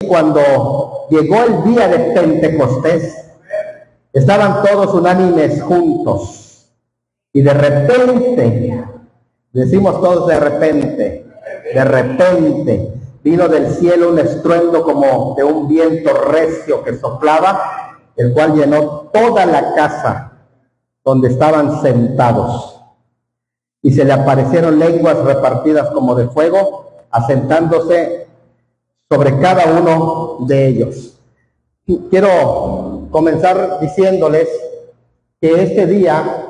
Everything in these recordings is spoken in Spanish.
Cuando llegó el día de Pentecostés, estaban todos unánimes juntos. Y de repente, decimos todos de repente, vino del cielo un estruendo como de un viento recio que soplaba, el cual llenó toda la casa donde estaban sentados. Y se le aparecieron lenguas repartidas como de fuego, asentándose sobre cada uno de ellos. Quiero comenzar diciéndoles que este día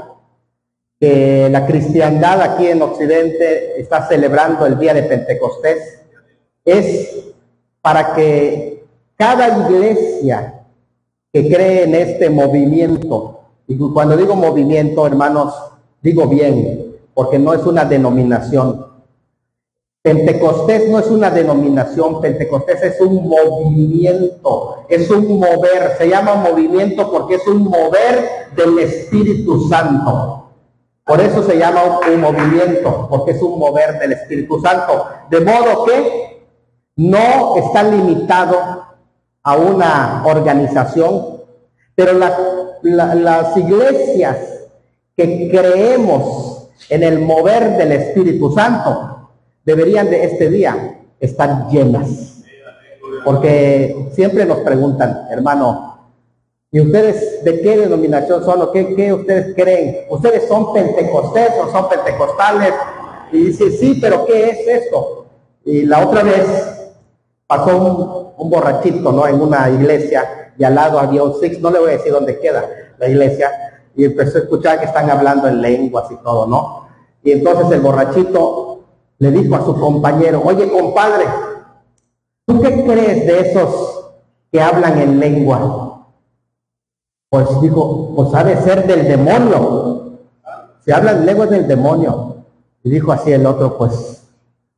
que la cristiandad aquí en Occidente está celebrando el día de Pentecostés es para que cada iglesia que cree en este movimiento, y cuando digo movimiento, hermanos, digo bien, porque no es una denominación. Pentecostés no es una denominación, Pentecostés es un movimiento, es un mover, se llama movimiento porque es un mover del Espíritu Santo. Por eso se llama un movimiento, porque es un mover del Espíritu Santo. De modo que no está limitado a una organización, pero las iglesias que creemos en el mover del Espíritu Santo deberían de este día estar llenas. Porque siempre nos preguntan, hermano, ¿y ustedes de qué denominación son o qué ustedes creen? ¿Ustedes son pentecostés o son pentecostales? Y dice, sí, pero ¿qué es esto? Y la otra vez pasó un borrachito, ¿no? En una iglesia y al lado había un Six, no le voy a decir dónde queda la iglesia, y empezó a escuchar que están hablando en lenguas y todo, ¿no? Y entonces el borrachito le dijo a su compañero, oye, compadre, ¿tú qué crees de esos que hablan en lengua? Pues dijo, pues ha de ser del demonio. Si hablan lenguas del demonio. Y dijo así el otro, pues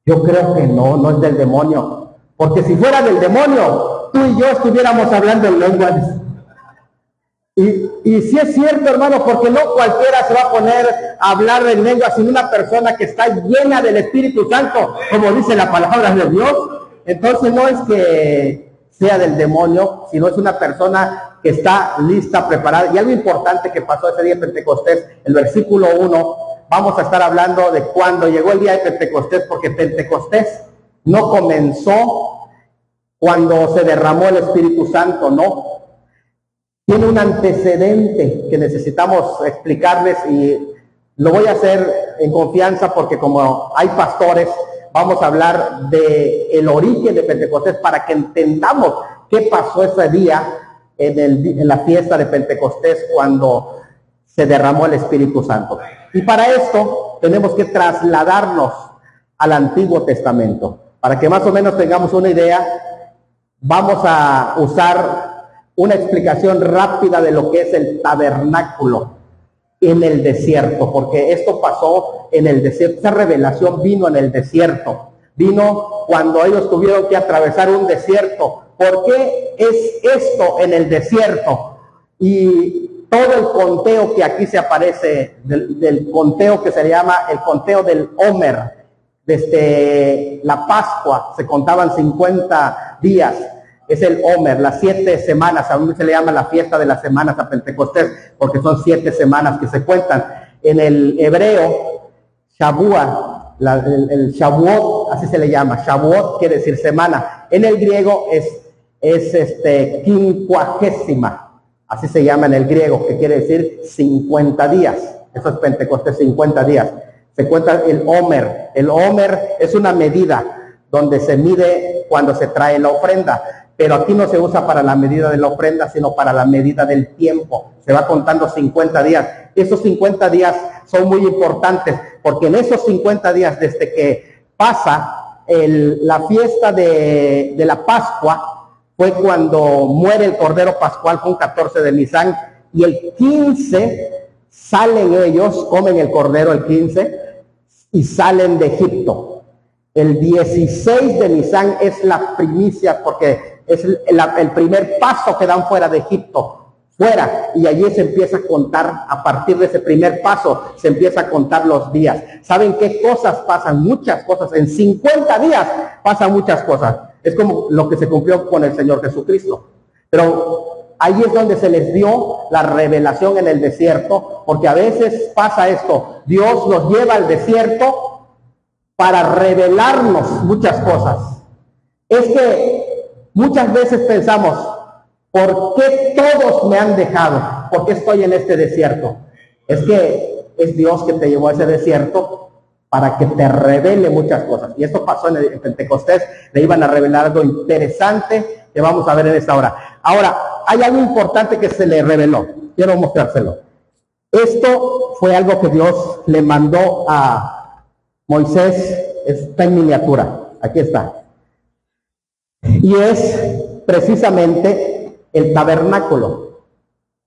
yo creo que no es del demonio. Porque si fuera del demonio, tú y yo estuviéramos hablando en lenguas. Y sí es cierto, hermano, porque no cualquiera se va a poner a hablar en lengua, sino una persona que está llena del Espíritu Santo, como dice la palabra de Dios. Entonces no es que sea del demonio, sino es una persona que está lista, preparada. Y algo importante que pasó ese día de Pentecostés, el versículo 1, vamos a estar hablando de cuando llegó el día de Pentecostés, porque Pentecostés no comenzó cuando se derramó el Espíritu Santo, no. Tiene un antecedente que necesitamos explicarles y lo voy a hacer en confianza porque como hay pastores, vamos a hablar del origen de Pentecostés para que entendamos qué pasó ese día en la fiesta de Pentecostés cuando se derramó el Espíritu Santo. Y para esto tenemos que trasladarnos al Antiguo Testamento. Para que más o menos tengamos una idea, vamos a usar una explicación rápida de lo que es el tabernáculo en el desierto, porque esto pasó en el desierto, esa revelación vino en el desierto, vino cuando ellos tuvieron que atravesar un desierto. ¿Por qué es esto en el desierto? Y todo el conteo que aquí se aparece, del conteo que se llama el conteo del Homer, desde la Pascua se contaban 50 días, es el Homer, las 7 semanas, a mí se le llama la fiesta de las semanas a Pentecostés, porque son 7 semanas que se cuentan. En el hebreo, Shavuot, el Shavuot, así se le llama, Shavuot quiere decir semana. En el griego es quincuagésima, así se llama en el griego, que quiere decir 50 días. Eso es Pentecostés, 50 días. Se cuenta el Homer. El Homer es una medida donde se mide cuando se trae la ofrenda. Pero aquí no se usa para la medida de la ofrenda, sino para la medida del tiempo. Se va contando 50 días. Esos 50 días son muy importantes, porque en esos 50 días, desde que pasa la fiesta de la Pascua, fue cuando muere el Cordero Pascual, fue un 14 de Nisan, y el 15 salen ellos, comen el Cordero el 15, y salen de Egipto. El 16 de Nisan es la primicia, porque es el primer paso que dan fuera de Egipto, fuera, y allí se empieza a contar, a partir de ese primer paso, se empieza a contar los días. ¿Saben qué cosas pasan? Muchas cosas, en 50 días pasan muchas cosas. Es como lo que se cumplió con el Señor Jesucristo. Pero ahí es donde se les dio la revelación en el desierto, porque a veces pasa esto, Dios nos lleva al desierto para revelarnos muchas cosas. Es que muchas veces pensamos, ¿por qué todos me han dejado? ¿Por qué estoy en este desierto? Es que es Dios que te llevó a ese desierto para que te revele muchas cosas. Y esto pasó en Pentecostés, le iban a revelar algo interesante que vamos a ver en esta hora. Ahora, hay algo importante que se le reveló, quiero mostrárselo. Esto fue algo que Dios le mandó a Moisés, está en miniatura, aquí está. Y es precisamente el tabernáculo,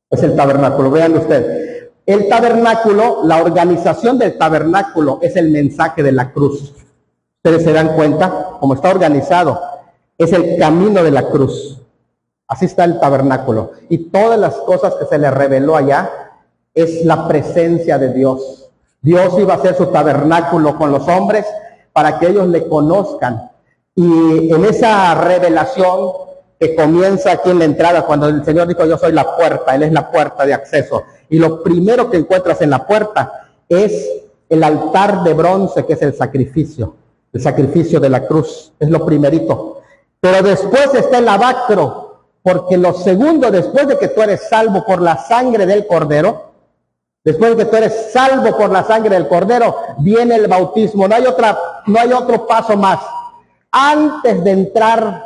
es el tabernáculo, vean ustedes. El tabernáculo, la organización del tabernáculo es el mensaje de la cruz. Ustedes se dan cuenta, como está organizado, es el camino de la cruz. Así está el tabernáculo. Y todas las cosas que se le reveló allá es la presencia de Dios. Dios iba a hacer su tabernáculo con los hombres para que ellos le conozcan. Y en esa revelación que comienza aquí en la entrada, cuando el Señor dijo, yo soy la puerta, Él es la puerta de acceso. Y lo primero que encuentras en la puerta es el altar de bronce, que es el sacrificio de la cruz, es lo primerito. Pero después está el lavacro, porque lo segundo, después de que tú eres salvo por la sangre del Cordero, después de que tú eres salvo por la sangre del Cordero, viene el bautismo. No hay otro paso más. Antes de entrar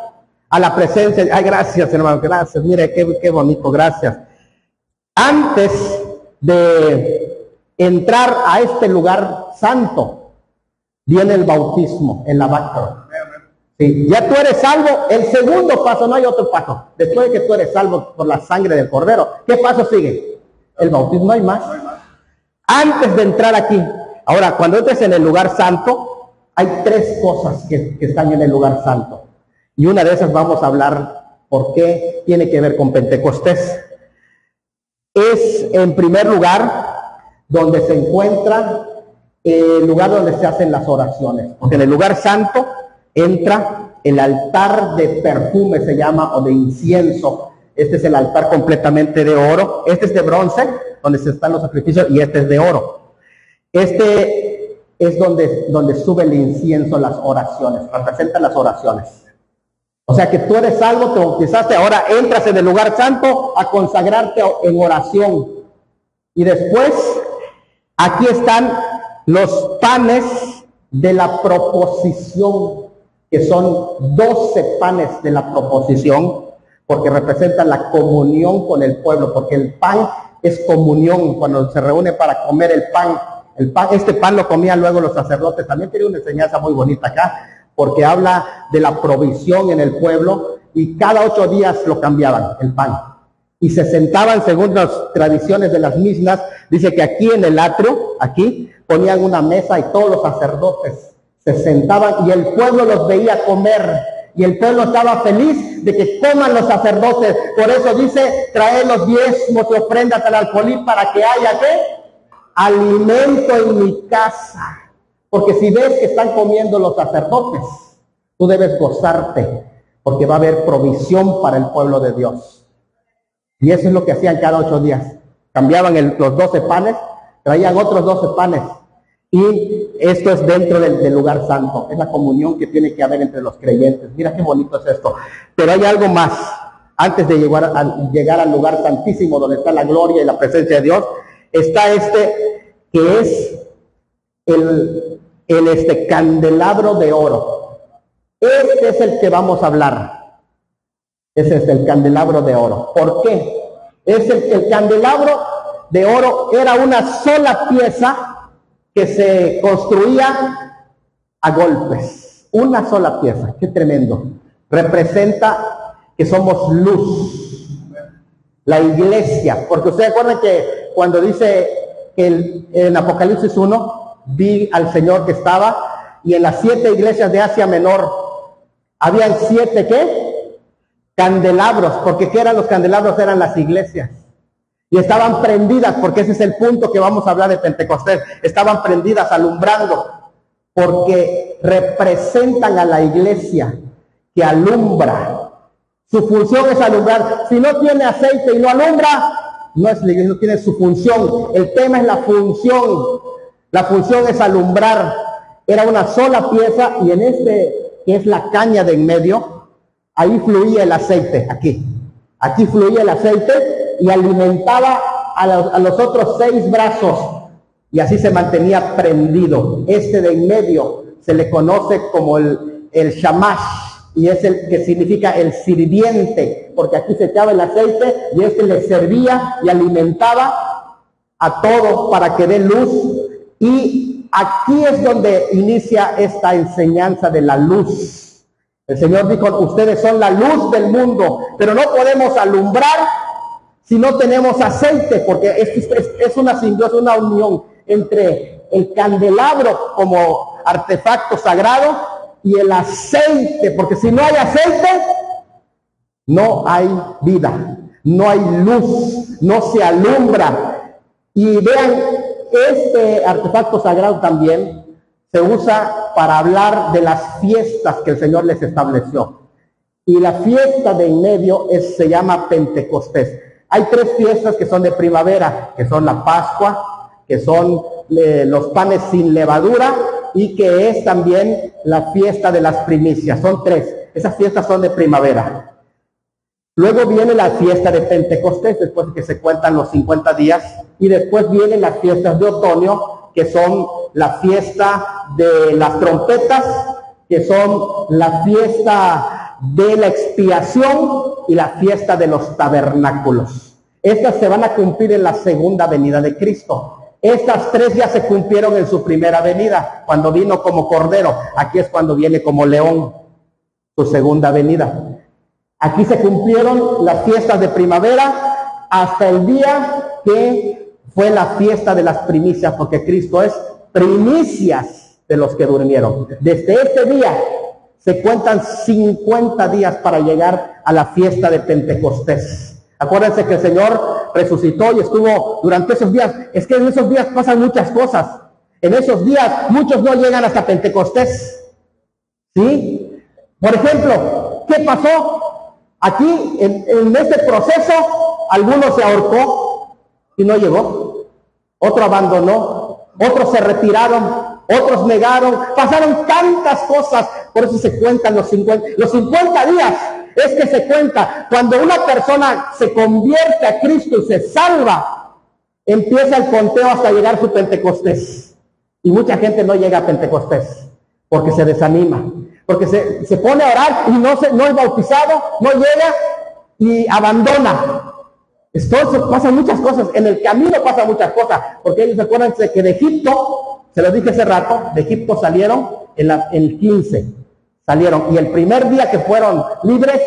a la presencia, ay, gracias hermano, gracias, mire qué bonito, gracias. Antes de entrar a este lugar santo, viene el bautismo, el lavacro. Sí, ya tú eres salvo, el segundo paso, no hay otro paso. Después de que tú eres salvo por la sangre del Cordero, ¿qué paso sigue? El bautismo, no hay más. Antes de entrar aquí, ahora, cuando entres en el lugar santo, hay tres cosas que están en el lugar santo. Y una de esas vamos a hablar por qué tiene que ver con Pentecostés. Es, en primer lugar, donde se encuentra el lugar donde se hacen las oraciones. Porque en el lugar santo entra el altar de perfume, se llama, o de incienso. Este es el altar completamente de oro. Este es de bronce, donde se están los sacrificios, y este es de oro. Este es donde sube el incienso, las oraciones, representan las oraciones. O sea que tú eres salvo, te bautizaste, ahora entras en el lugar santo a consagrarte en oración. Y después, aquí están los panes de la proposición, que son 12 panes de la proposición, porque representan la comunión con el pueblo, porque el pan es comunión, cuando se reúne para comer el pan, este pan lo comían luego los sacerdotes. También tiene una enseñanza muy bonita acá, porque habla de la provisión en el pueblo, y cada 8 días lo cambiaban, el pan. Y se sentaban, según las tradiciones de las mismas, dice que aquí en el atrio, aquí, ponían una mesa y todos los sacerdotes se sentaban y el pueblo los veía comer. Y el pueblo estaba feliz de que coman los sacerdotes. Por eso dice, traed los diezmos y ofrendas al alfolí para que haya, ¿qué? Alimento en mi casa. Porque si ves que están comiendo los sacerdotes, tú debes gozarte, porque va a haber provisión para el pueblo de Dios. Y eso es lo que hacían cada 8 días. Cambiaban los 12 panes, traían otros 12 panes. Y esto es dentro del lugar santo. Es la comunión que tiene que haber entre los creyentes. Mira qué bonito es esto. Pero hay algo más. Antes de llegar al lugar santísimo, donde está la gloria y la presencia de Dios, está que es el candelabro de oro. Este es el que vamos a hablar. Ese es el candelabro de oro. ¿Por qué? El candelabro de oro era una sola pieza que se construía a golpes. Una sola pieza. Qué tremendo. Representa que somos luz. La iglesia. Porque ustedes acuerdan que cuando dice en Apocalipsis 1, vi al Señor que estaba, y en las 7 iglesias de Asia Menor habían 7 ¿qué? Candelabros, porque ¿qué eran los candelabros? Eran las iglesias, y estaban prendidas, porque ese es el punto que vamos a hablar de Pentecostés. Estaban prendidas, alumbrando, porque representan a la iglesia, que alumbra. Su función es alumbrar. Si no tiene aceite y no alumbra, no es la iglesia, no tiene su función. El tema es la función. La función es alumbrar. Era una sola pieza y en que es la caña de en medio, ahí fluía el aceite, aquí fluía el aceite y alimentaba a los otros 6 brazos y así se mantenía prendido. Este de en medio se le conoce como el shamash y es el que significa el sirviente, porque aquí se echaba el aceite y este le servía y alimentaba a todo para que dé luz. Y aquí es donde inicia esta enseñanza de la luz. El Señor dijo, ustedes son la luz del mundo, pero no podemos alumbrar si no tenemos aceite, porque es una simbiosis, una unión entre el candelabro como artefacto sagrado y el aceite, porque si no hay aceite, no hay vida, no hay luz, no se alumbra. Y vean, este artefacto sagrado también se usa para hablar de las fiestas que el Señor les estableció. Y la fiesta de en medio se llama Pentecostés. Hay 3 fiestas que son de primavera, que son la Pascua, que son los panes sin levadura y que es también la fiesta de las primicias. Son 3. Esas fiestas son de primavera. Luego viene la fiesta de Pentecostés, después de que se cuentan los 50 días, y después vienen las fiestas de otoño, que son la fiesta de las trompetas, que son la fiesta de la expiación y la fiesta de los tabernáculos. Estas se van a cumplir en la segunda venida de Cristo. Estas 3 ya se cumplieron en su primera venida, cuando vino como cordero. Aquí es cuando viene como león, su segunda venida. Aquí se cumplieron las fiestas de primavera hasta el día que fue la fiesta de las primicias, porque Cristo es primicias de los que durmieron. Desde este día se cuentan 50 días para llegar a la fiesta de Pentecostés. Acuérdense que el Señor resucitó y estuvo durante esos días. Es que en esos días pasan muchas cosas. En esos días muchos no llegan hasta Pentecostés. ¿Sí? Por ejemplo, ¿qué pasó? Aquí, en este proceso, algunos se ahorcó y no llegó. Otro abandonó. Otros se retiraron. Otros negaron. Pasaron tantas cosas. Por eso se cuentan los 50. Los 50 días es que se cuenta. Cuando una persona se convierte a Cristo y se salva, empieza el conteo hasta llegar a su Pentecostés. Y mucha gente no llega a Pentecostés porque se desanima. Porque se pone a orar y no es bautizado, no llega y abandona. Entonces pasan muchas cosas, en el camino pasan muchas cosas, porque ellos acuérdense que de Egipto, se los dije hace rato, de Egipto salieron en el 15, salieron, y el primer día que fueron libres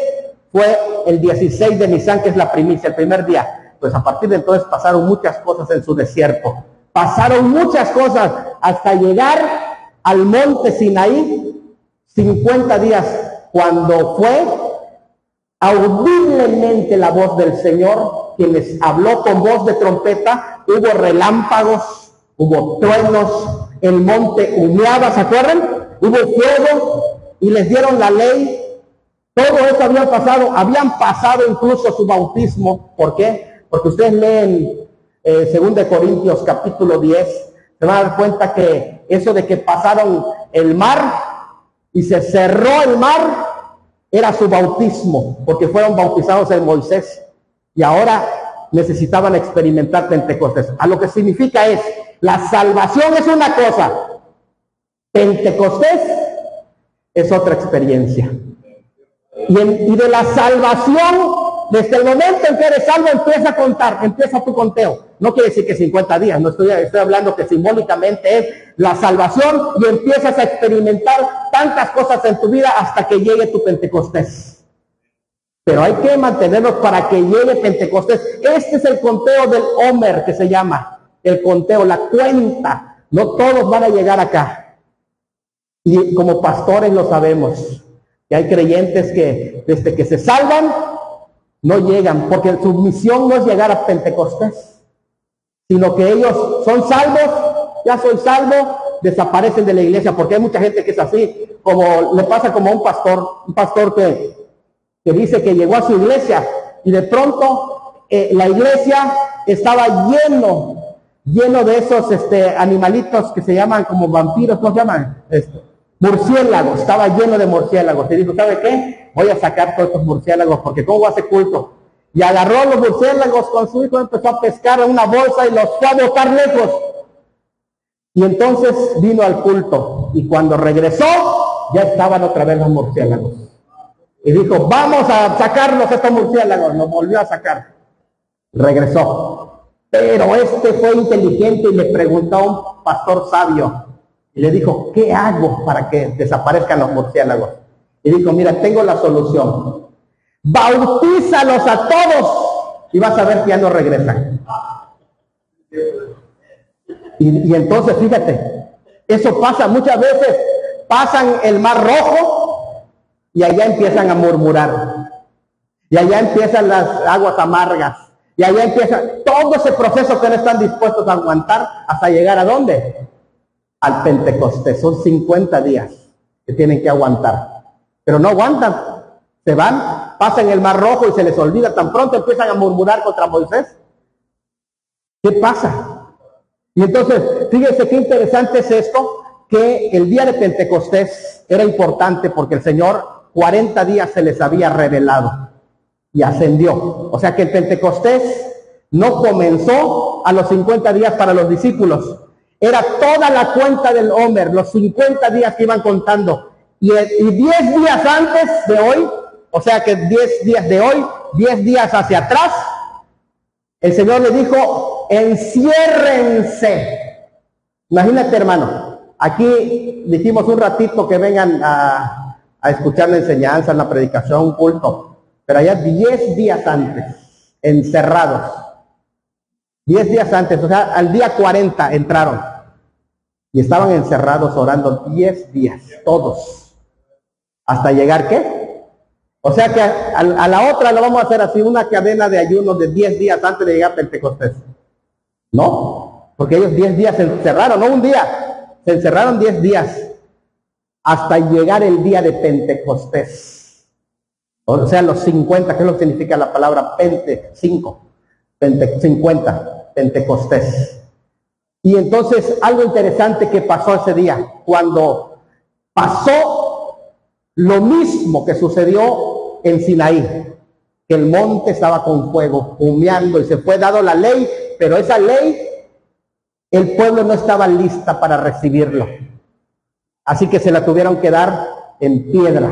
fue el 16 de Nisan, que es la primicia, el primer día. Pues a partir de entonces pasaron muchas cosas en su desierto, pasaron muchas cosas hasta llegar al monte Sinaí, 50 días, cuando fue audiblemente la voz del Señor, quien les habló con voz de trompeta. Hubo relámpagos, hubo truenos, el monte humeaba, ¿se acuerdan? Hubo fuego y les dieron la ley. Todo eso habían pasado incluso su bautismo. ¿Por qué? Porque ustedes leen 2 Corintios capítulo 10, se van a dar cuenta que eso de que pasaron el mar y se cerró el mar, era su bautismo, porque fueron bautizados en Moisés, y ahora necesitaban experimentar Pentecostés. A lo que significa es, la salvación es una cosa, Pentecostés es otra experiencia. Y de la salvación, desde el momento en que eres salvo, empieza a contar, empieza tu conteo. No quiere decir que 50 días, no estoy hablando que simbólicamente es la salvación y empiezas a experimentar tantas cosas en tu vida hasta que llegue tu Pentecostés. Pero hay que mantenernos para que llegue Pentecostés. Este es el conteo del Homer, que se llama, el conteo, la cuenta. No todos van a llegar acá. Y como pastores lo sabemos, que hay creyentes que desde que se salvan, no llegan, porque su misión no es llegar a Pentecostés, sino que ellos son salvos, ya soy salvo, desaparecen de la iglesia, porque hay mucha gente que es así. como le pasa como a un pastor que dice que llegó a su iglesia y de pronto la iglesia estaba lleno de esos animalitos que se llaman como vampiros, ¿cómo se llaman? Murciélagos, estaba lleno de murciélagos. Y dijo, ¿sabe qué? Voy a sacar todos estos murciélagos porque ¿cómo hace culto? Y agarró los murciélagos con su hijo, empezó a pescar en una bolsa y los fue a botar lejos. Y entonces vino al culto y cuando regresó ya estaban otra vez los murciélagos. Y dijo, vamos a sacarlos estos murciélagos. Los volvió a sacar. Regresó. Pero fue inteligente y le preguntó a un pastor sabio. Y le dijo, ¿qué hago para que desaparezcan los murciélagos? Y dijo, mira, tengo la solución. Bautízalos a todos y vas a ver que ya no regresan. Y entonces, fíjate, eso pasa muchas veces. Pasan el Mar Rojo y allá empiezan a murmurar. Y allá empiezan las aguas amargas. Y allá empieza todo ese proceso que no están dispuestos a aguantar hasta llegar ¿a dónde? Al Pentecostés. Son 50 días que tienen que aguantar. Pero no aguantan. Se van, pasan el Mar Rojo y se les olvida. Tan pronto empiezan a murmurar contra Moisés. ¿Qué pasa? Y entonces, fíjense qué interesante es esto, que el día de Pentecostés era importante porque el Señor 40 días se les había revelado y ascendió. O sea que el Pentecostés no comenzó a los 50 días para los discípulos. Era toda la cuenta del Homer, los 50 días que iban contando. Y 10 días antes de hoy, o sea que 10 días de hoy, 10 días hacia atrás, el Señor le dijo, enciérrense. Imagínate, hermano, aquí dijimos un ratito que vengan a escuchar la enseñanza, la predicación, un culto, pero allá 10 días antes, encerrados. 10 días antes, o sea, al día 40 entraron y estaban encerrados orando 10 días, todos, hasta llegar, ¿qué? O sea que a la otra lo vamos a hacer así, una cadena de ayuno de 10 días antes de llegar a Pentecostés. No, porque ellos 10 días se encerraron, no un día, se encerraron 10 días hasta llegar el día de Pentecostés. O sea, los 50, ¿qué es lo que significa la palabra 50, Pentecostés. Y entonces algo interesante que pasó ese día, cuando pasó lo mismo que sucedió en Sinaí, que el monte estaba con fuego, humeando, y se fue dado la ley, pero esa ley, el pueblo no estaba lista para recibirlo. Así que se la tuvieron que dar en piedra.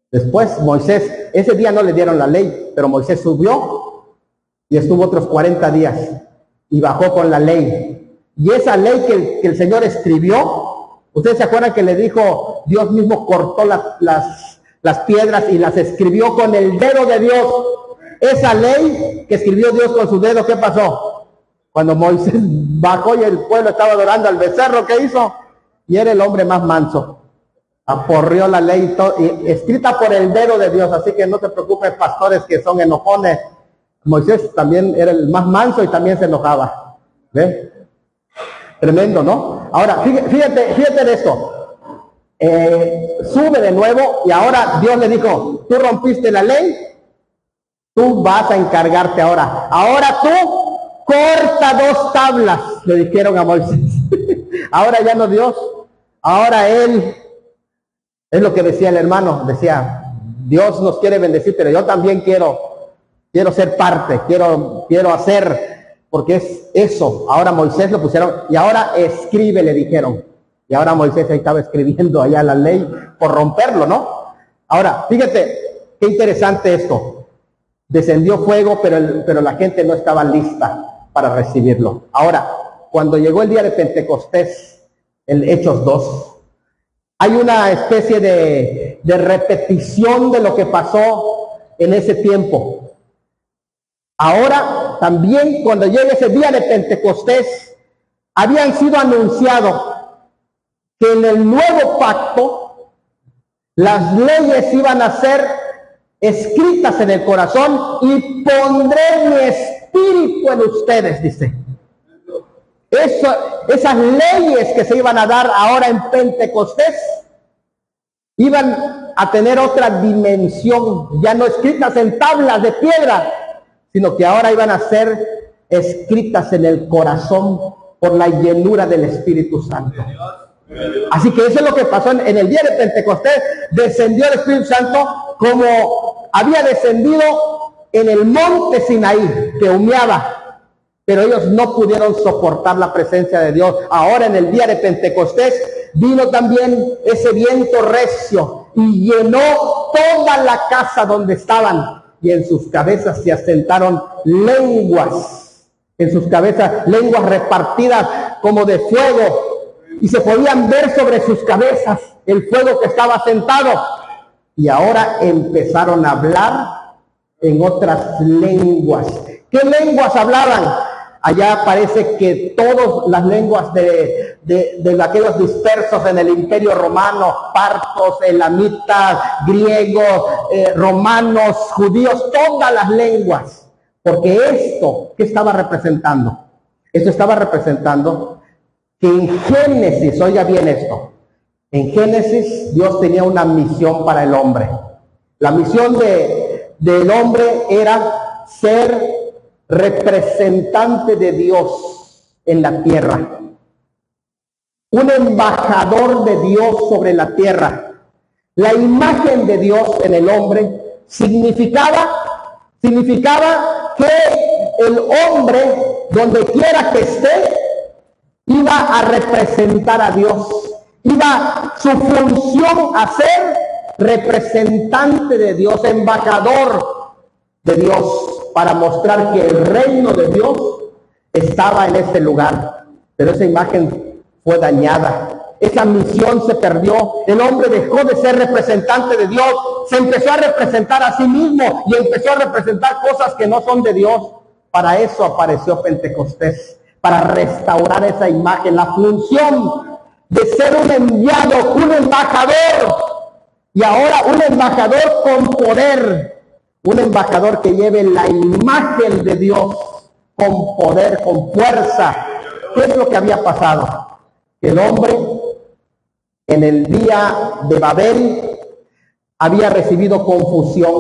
Después Moisés, ese día no le dieron la ley, pero Moisés subió y estuvo otros 40 días y bajó con la ley. Y esa ley que el Señor escribió, ustedes se acuerdan que le dijo, Dios mismo cortó las piedras y las escribió con el dedo de Dios. Esa ley que escribió Dios con su dedo, ¿qué pasó? Cuando Moisés bajó y el pueblo estaba adorando al becerro, ¿qué hizo? Y era el hombre más manso. Aporrió la ley escrita por el dedo de Dios. Así que no se preocupen, pastores que son enojones. Moisés también era el más manso y también se enojaba. ¿Ve? Tremendo, ¿no? Ahora, fíjate de esto. Sube de nuevo y ahora Dios le dijo, tú rompiste la ley, tú vas a encargarte ahora. Ahora tú corta 2 tablas, le dijeron a Moisés. Ahora ya no Dios, ahora él, es lo que decía el hermano, decía, Dios nos quiere bendecir, pero yo también quiero ser parte, quiero hacer, porque es eso. Ahora Moisés lo pusieron, y ahora escribe, le dijeron. Y ahora Moisés ahí estaba escribiendo allá la ley por romperlo, ¿no? Ahora, fíjate, qué interesante esto. Descendió fuego, pero la gente no estaba lista para recibirlo. Ahora, cuando llegó el día de Pentecostés, en Hechos 2, hay una especie de repetición de lo que pasó en ese tiempo. Ahora, también cuando llegue ese día de Pentecostés, habían sido anunciados que en el nuevo pacto las leyes iban a ser escritas en el corazón y pondré mi espíritu en ustedes, dice. Esas leyes que se iban a dar ahora en Pentecostés iban a tener otra dimensión, ya no escritas en tablas de piedra, sino que ahora iban a ser escritas en el corazón por la llenura del Espíritu Santo. Así que eso es lo que pasó en el día de Pentecostés. Descendió el Espíritu Santo como había descendido en el monte Sinaí, que humeaba, pero ellos no pudieron soportar la presencia de Dios. Ahora en el día de Pentecostés vino también ese viento recio y llenó toda la casa donde estaban, y en sus cabezas se asentaron lenguas, en sus cabezas lenguas repartidas como de fuego, y se podían ver sobre sus cabezas el fuego que estaba asentado. Y ahora empezaron a hablar en otras lenguas. ¿Qué lenguas hablaban? Allá parece que todas las lenguas de aquellos dispersos en el Imperio Romano, partos, elamitas, griegos, romanos, judíos, todas las lenguas. Porque esto, ¿qué estaba representando? Esto estaba representando que en Génesis, oiga bien esto, en Génesis Dios tenía una misión para el hombre. La misión del hombre era ser representante de Dios en la tierra, un embajador de Dios sobre la tierra. La imagen de Dios en el hombre significaba que el hombre, donde quiera que esté, iba a representar a Dios. Iba su función a ser representante de Dios, embajador de Dios, para mostrar que el reino de Dios estaba en este lugar. Pero esa imagen fue dañada, esa misión se perdió. El hombre dejó de ser representante de Dios, se empezó a representar a sí mismo y empezó a representar cosas que no son de Dios. Para eso apareció Pentecostés, para restaurar esa imagen, la función de ser un enviado, un embajador, y ahora un embajador con poder, un embajador que lleve la imagen de Dios con poder, con fuerza. ¿Qué es lo que había pasado? El hombre en el día de Babel había recibido confusión.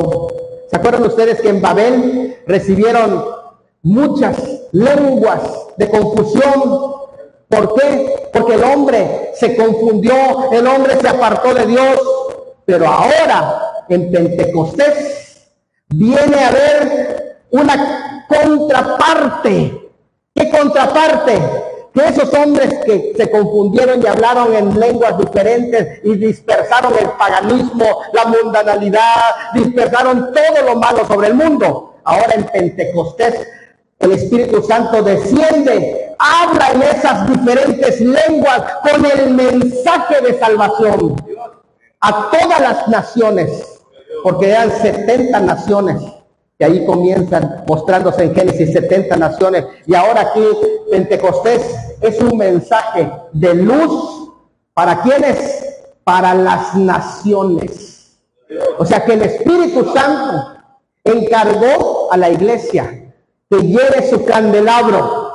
¿Se acuerdan ustedes que en Babel recibieron muchas lenguas de confusión? ¿Por qué? Porque el hombre se confundió, el hombre se apartó de Dios. Pero ahora, en Pentecostés, viene a haber una contraparte. ¿Qué contraparte? Que esos hombres que se confundieron y hablaron en lenguas diferentes y dispersaron el paganismo, la mundanalidad, dispersaron todo lo malo sobre el mundo. Ahora en Pentecostés, el Espíritu Santo desciende, habla en esas diferentes lenguas con el mensaje de salvación a todas las naciones, porque eran 70 naciones, y ahí comienzan mostrándose en Génesis 70 naciones, y ahora aquí Pentecostés es un mensaje de luz. ¿Para quiénes? Para las naciones. O sea que el Espíritu Santo encargó a la iglesia que lleve su candelabro,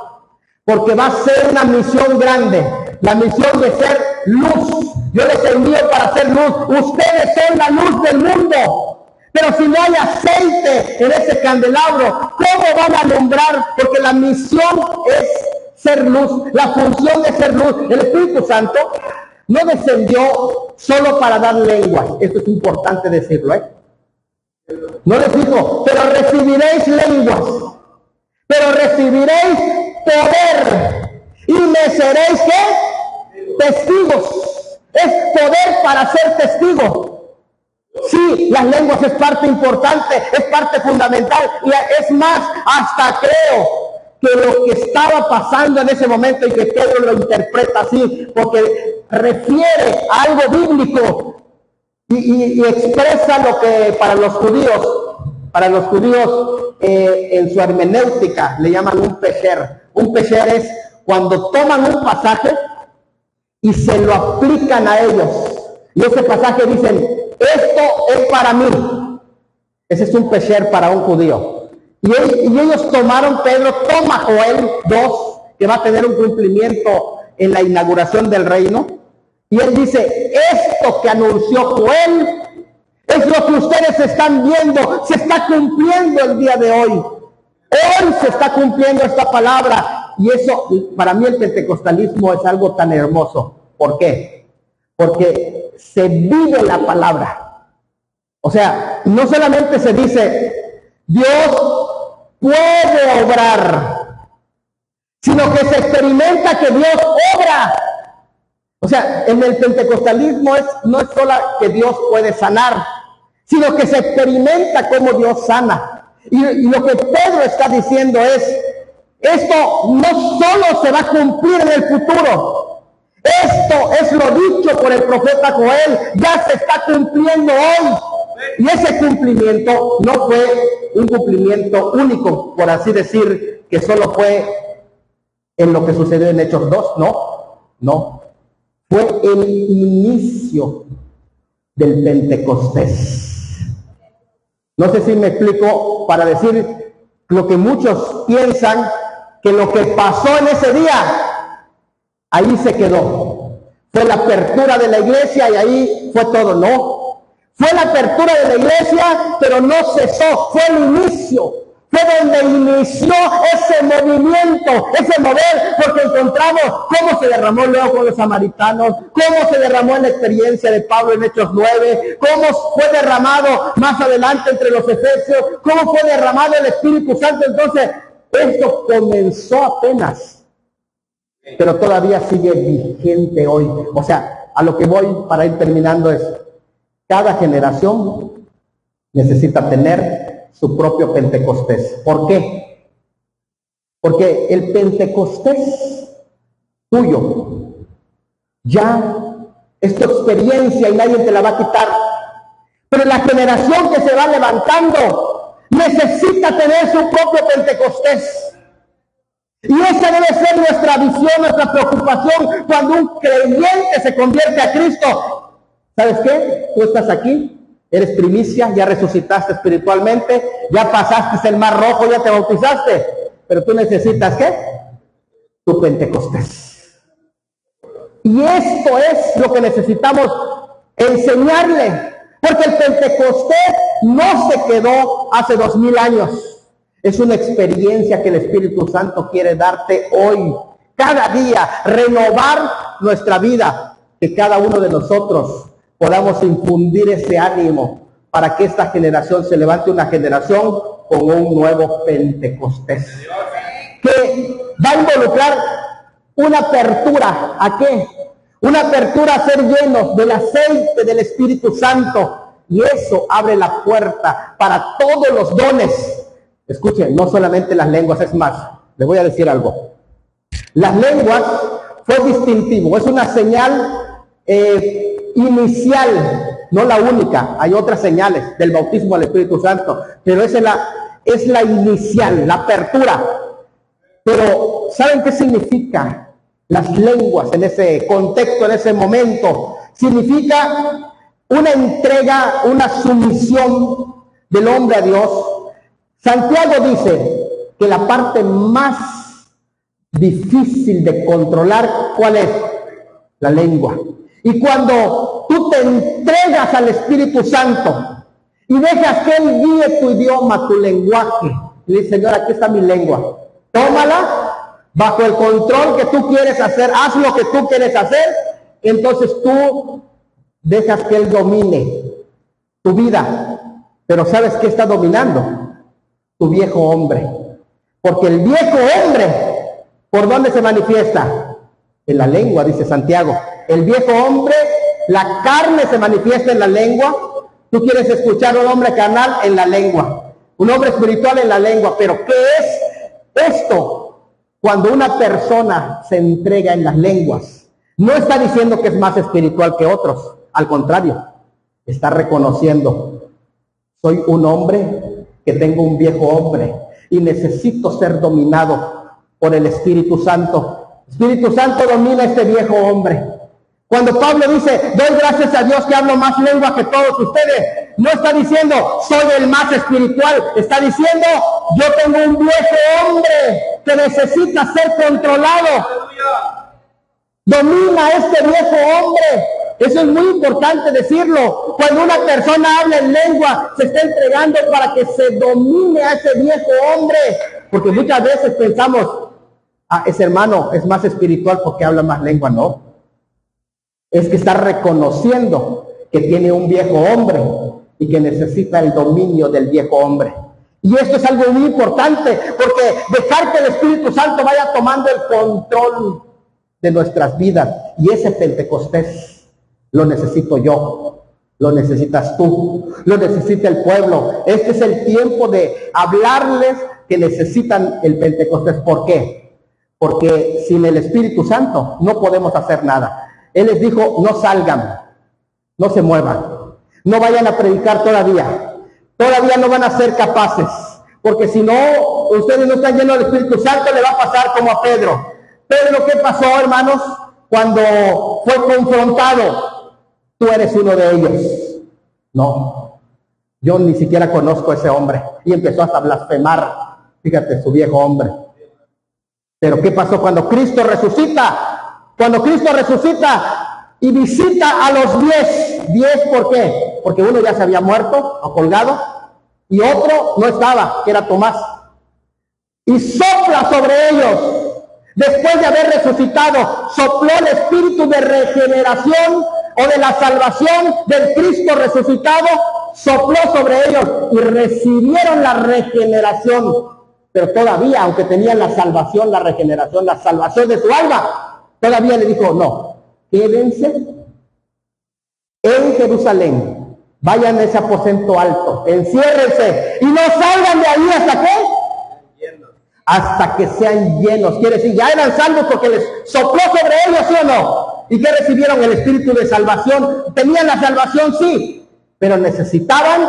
porque va a ser una misión grande, la misión de ser luz. Yo les envío para hacer luz. Ustedes son la luz del mundo. Pero si no hay aceite en ese candelabro, ¿cómo van a alumbrar? Porque la misión es ser luz, la función de ser luz. El Espíritu Santo no descendió solo para dar lenguas. Esto es importante decirlo, No les dijo, pero recibiréis lenguas, pero recibiréis poder y me seréis, ¿qué? Testigos. Es poder para ser testigo. Sí, las lenguas es parte importante, es parte fundamental, y es más, hasta creo que lo que estaba pasando en ese momento, y que Pedro lo interpreta así, porque refiere a algo bíblico y expresa lo que para los judíos en su hermenéutica le llaman un pesher. Un pesher es cuando toman un pasaje y se lo aplican a ellos. Y ese pasaje dicen, esto es para mí. Ese es un pesher para un judío. Y ellos tomaron, Pedro toma Joel 2, que va a tener un cumplimiento en la inauguración del reino, Y él dice, esto que anunció Joel es lo que ustedes están viendo, se está cumpliendo el día de hoy. Hoy se está cumpliendo esta palabra. Y eso, para mí el pentecostalismo es algo tan hermoso. ¿Por qué? Porque se vive la palabra. O sea, no solamente se dice, Dios puede obrar, sino que se experimenta que Dios obra. O sea, en el pentecostalismo no es solo que Dios puede sanar, sino que se experimenta cómo Dios sana. Y lo que Pedro está diciendo es, esto no solo se va a cumplir en el futuro, esto es lo dicho por el profeta Joel, ya se está cumpliendo hoy. Y ese cumplimiento no fue un cumplimiento único, por así decir, que solo fue en lo que sucedió en Hechos 2, no. Fue el inicio del Pentecostés. No sé si me explico para decir lo que muchos piensan, que lo que pasó en ese día, ahí se quedó. Fue la apertura de la iglesia y ahí fue todo. No, fue la apertura de la iglesia, pero no cesó, fue el inicio. Fue donde inició ese movimiento, ese mover, porque encontramos cómo se derramó luego con los samaritanos, cómo se derramó en la experiencia de Pablo en Hechos 9, cómo fue derramado más adelante entre los efesios, cómo fue derramado el Espíritu Santo. Entonces, esto comenzó apenas, pero todavía sigue vigente hoy. O sea, a lo que voy para ir terminando es, cada generación necesita tener su propio Pentecostés. ¿Por qué? Porque el Pentecostés tuyo ya es tu experiencia y nadie te la va a quitar. Pero la generación que se va levantando necesita tener su propio Pentecostés. Y esa debe ser nuestra visión, nuestra preocupación cuando un creyente se convierte a Cristo. ¿Sabes qué? Tú estás aquí. Eres primicia, ya resucitaste espiritualmente, ya pasaste el mar rojo, ya te bautizaste. Pero tú necesitas, ¿qué? Tu Pentecostés. Y esto es lo que necesitamos enseñarle. Porque el Pentecostés no se quedó hace 2000 años. Es una experiencia que el Espíritu Santo quiere darte hoy. Cada día, renovar nuestra vida. Que cada uno de nosotros podamos infundir ese ánimo para que esta generación se levante, una generación con un nuevo Pentecostés. Que va a involucrar una apertura. ¿A qué? Una apertura a ser llenos del aceite del Espíritu Santo. Y eso abre la puerta para todos los dones. Escuchen, no solamente las lenguas, es más, les voy a decir algo. Las lenguas fue distintivo, es una señal inicial, no la única. Hay otras señales del bautismo al Espíritu Santo, pero esa es la inicial, la apertura. Pero ¿saben qué significa las lenguas en ese contexto, en ese momento? Significa una entrega, una sumisión del hombre a Dios. Santiago dice que la parte más difícil de controlar, ¿cuál es? La lengua. Y cuando tú te entregas al Espíritu Santo y dejas que Él guíe tu idioma, tu lenguaje, y le dice, Señor, aquí está mi lengua, tómala bajo el control que tú quieres hacer, haz lo que tú quieres hacer, entonces tú dejas que Él domine tu vida. Pero ¿sabes qué está dominando? Tu viejo hombre. Porque el viejo hombre, ¿por dónde se manifiesta? En la lengua, dice Santiago. El viejo hombre, la carne se manifiesta en la lengua. Tú quieres escuchar a un hombre carnal en la lengua, un hombre espiritual en la lengua. Pero ¿qué es esto? Cuando una persona se entrega en las lenguas, no está diciendo que es más espiritual que otros. Al contrario, está reconociendo, soy un hombre que tengo un viejo hombre y necesito ser dominado por el Espíritu Santo. Espíritu Santo domina este viejo hombre. Cuando Pablo dice, doy gracias a Dios que hablo más lengua que todos ustedes, no está diciendo, soy el más espiritual. Está diciendo, yo tengo un viejo hombre que necesita ser controlado. Domina a este viejo hombre. Eso es muy importante decirlo. Cuando una persona habla en lengua, se está entregando para que se domine a ese viejo hombre. Porque muchas veces pensamos, ese hermano es más espiritual porque habla más lengua. No. Es que está reconociendo que tiene un viejo hombre y que necesita el dominio del viejo hombre. Y esto es algo muy importante, porque dejar que el Espíritu Santo vaya tomando el control de nuestras vidas. Y ese Pentecostés lo necesito yo, lo necesitas tú, lo necesita el pueblo. Este es el tiempo de hablarles que necesitan el Pentecostés. ¿Por qué? Porque sin el Espíritu Santo no podemos hacer nada. Él les dijo, no salgan, no se muevan, no vayan a predicar todavía no van a ser capaces, porque si no, ustedes no están llenos del Espíritu Santo, le va a pasar como a Pedro. Pedro, ¿qué pasó, hermanos? Cuando fue confrontado, tú eres uno de ellos. No, yo ni siquiera conozco a ese hombre. Y empezó hasta a blasfemar, fíjate, su viejo hombre. Pero ¿qué pasó cuando Cristo resucita? Cuando Cristo resucita y visita a los 10. ¿10 por qué? Porque uno ya se había muerto o colgado y otro no estaba, que era Tomás. Y sopla sobre ellos. Después de haber resucitado, sopló el espíritu de regeneración o de la salvación del Cristo resucitado, sopló sobre ellos y recibieron la regeneración. Pero todavía, aunque tenían la salvación, la regeneración, la salvación de su alma, todavía le dijo, no, quédense en Jerusalén. Vayan a ese aposento alto, enciérrense y no salgan de ahí hasta qué? Hasta que sean llenos. Quiere decir, ya eran salvos porque les sopló sobre ellos, ¿sí o no? ¿Y qué recibieron? El espíritu de salvación. Tenían la salvación, sí, pero necesitaban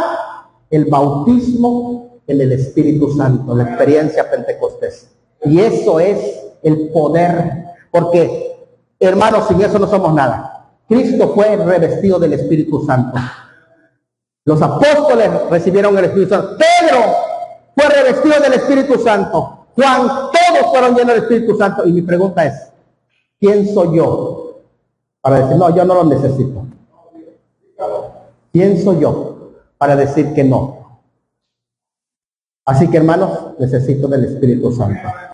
el bautismo en el Espíritu Santo, la experiencia pentecostés. Y eso es el poder, porque, hermanos, sin eso no somos nada. Cristo fue revestido del Espíritu Santo. Los apóstoles recibieron el Espíritu Santo. Pedro fue revestido del Espíritu Santo. Juan, todos fueron llenos del Espíritu Santo. Y mi pregunta es, ¿quién soy yo para decir, no, yo no lo necesito? ¿Quién soy yo para decir que no? Así que, hermanos, necesito del Espíritu Santo.